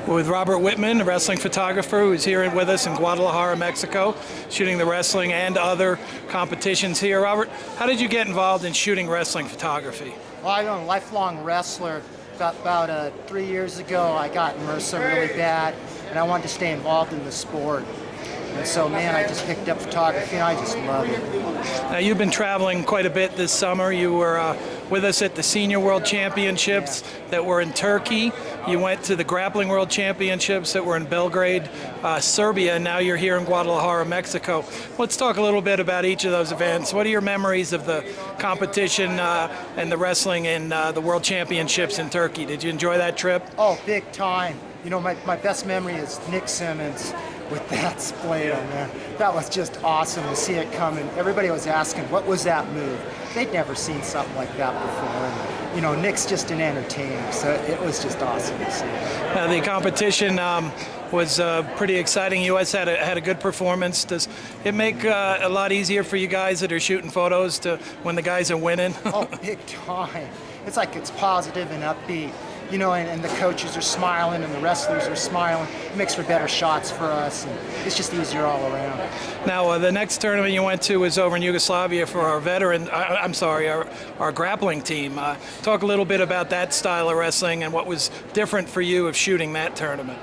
We're with Robbert Wijtman, a wrestling photographer who's here with us in Guadalajara, Mexico, shooting the wrestling and other competitions here. Robert, how did you get involved in shooting wrestling photography? Well, I'm a lifelong wrestler. About 3 years ago, I got MRSA really bad, and I wanted to stay involved in the sport. And so, man, I just picked up photography, and I just love it. Now, you've been traveling quite a bit this summer. You were with us at the Senior World Championships that were in Turkey. You went to the Grappling World Championships that were in Belgrade, Serbia, and now you're here in Guadalajara, Mexico. Let's talk a little bit about each of those events. What are your memories of the competition and the wrestling in the World Championships in Turkey? Did you enjoy that trip? Oh, big time. You know, my best memory is Nick Simmons with that Splato, man. That was just awesome to see it coming. Everybody was asking, what was that move? They'd never seen something like that before. And, you know, Nick's just an entertainer, so it was just awesome to see. The competition was pretty exciting. U.S. had a good performance. Does it make a lot easier for you guys that are shooting photos to when the guys are winning? Oh, big time. It's like it's positive and upbeat. You know, and the coaches are smiling and the wrestlers are smiling. It makes for better shots for us, and it's just easier all around. Now, the next tournament you went to was over in Yugoslavia for our veteran, our grappling team. Talk a little bit about that style of wrestling and what was different for you of shooting that tournament.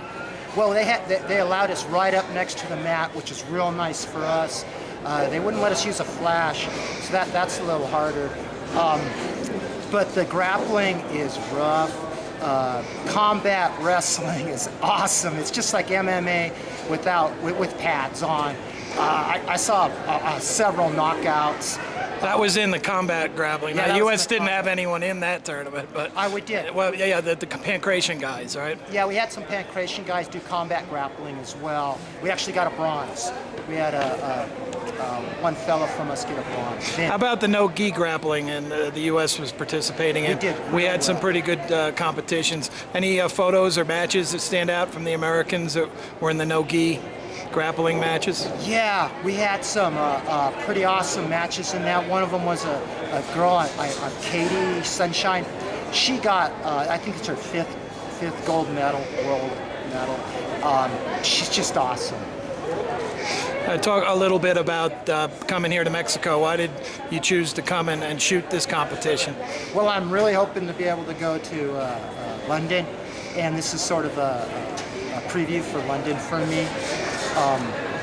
Well, they allowed us right up next to the mat, which is real nice for us. They wouldn't let us use a flash, so that's a little harder. But the grappling is rough. Combat wrestling is awesome. It's just like MMA with pads on. I saw several knockouts. That was in the combat grappling. Yeah, now, the U.S. didn't have anyone in that tournament, but we did. Well, yeah, the pancration guys, right? Yeah, we had some pancration guys do combat grappling as well. We actually got a bronze. We had one fella from us get a bronze. How about the no-gi grappling, and the U.S. was participating in? We had some pretty good competitions. Any photos or matches that stand out from the Americans that were in the no-gi grappling matches? Yeah, we had some pretty awesome matches in that. One of them was a girl, Katie Sunshine. She got, I think it's her fifth gold medal, world medal. She's just awesome. Talk a little bit about coming here to Mexico. Why did you choose to come and shoot this competition? Well, I'm really hoping to be able to go to London, and this is sort of a preview for London for me.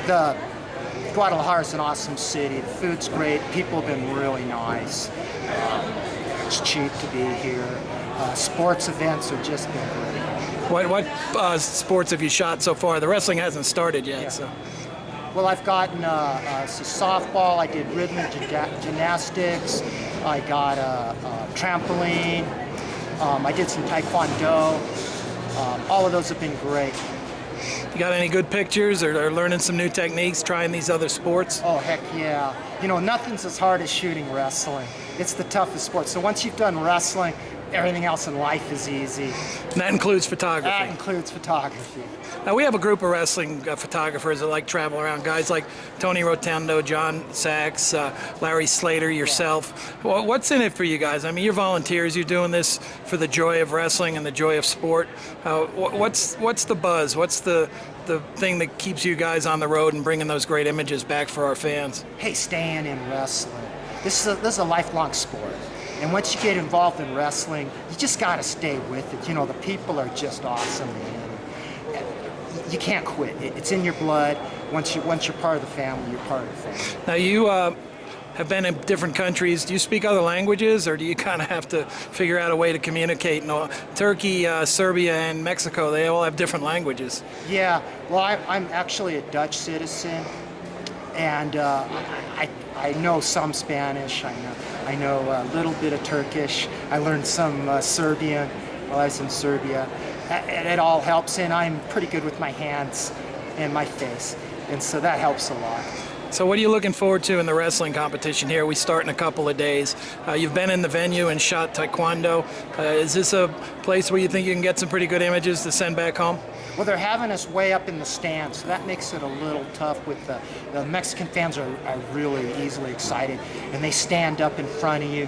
The Guadalajara is an awesome city. The food's great. People have been really nice. It's cheap to be here. Sports events have just been great. What sports have you shot so far? The wrestling hasn't started yet. Yeah. So. Well, I've gotten softball. I did rhythmic gymnastics. I got trampoline. I did some taekwondo. All of those have been great. You got any good pictures or learning some new techniques, trying these other sports? Oh, heck yeah. You know, nothing's as hard as shooting wrestling. It's the toughest sport. So once you've done wrestling, everything else in life is easy. And that includes photography? That includes photography. Now, we have a group of wrestling photographers that like travel around, guys like Tony Rotundo, John Sachs, Larry Slater, yourself. Well, what's in it for you guys? I mean, you're volunteers. You're doing this for the joy of wrestling and the joy of sport. What's the buzz? What's the thing that keeps you guys on the road and bringing those great images back for our fans? Hey, staying in wrestling. This is a lifelong sport. And once you get involved in wrestling, you just got to stay with it. You know, the people are just awesome, man. You can't quit. It's in your blood. Once you're part of the family, you're part of the family. Now, you have been in different countries. Do you speak other languages, or do you kind of have to figure out a way to communicate? Turkey, Serbia, and Mexico, they all have different languages. Yeah. Well, I'm actually a Dutch citizen, and I know some Spanish. I know a little bit of Turkish. I learned some Serbian while I was in Serbia. It all helps, and I'm pretty good with my hands and my face, and so that helps a lot. So what are you looking forward to in the wrestling competition here? We start in a couple of days. You've been in the venue and shot taekwondo. Is this a place where you think you can get some pretty good images to send back home? Well, they're having us way up in the stands, so that makes it a little tough. With the Mexican fans are really easily excited, and they stand up in front of you.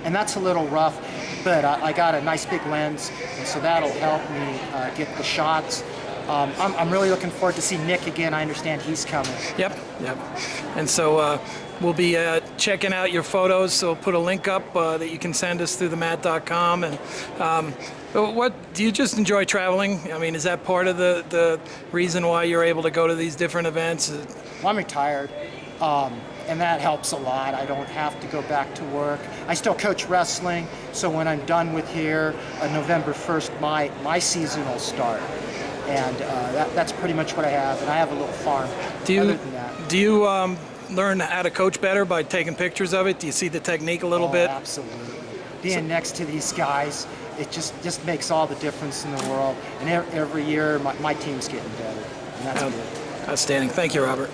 And that's a little rough. but I got a nice big lens, and so that'll help me get the shots. I'm really looking forward to see Nick again. I understand he's coming. Yep. And so we'll be checking out your photos. So we'll put a link up that you can send us through themat.com. And what do you just enjoy traveling? I mean, is that part of the reason why you're able to go to these different events? Well, I'm retired, and that helps a lot. I don't have to go back to work. I still coach wrestling, so when I'm done with here, November 1st, my season will start. And that's pretty much what I have, and I have a little farm. Other than that. Do you learn how to coach better by taking pictures of it? Do you see the technique a little bit? Absolutely. Being next to these guys, it just makes all the difference in the world. And every year, my team's getting better, and that's good. Outstanding. Thank you, Robert.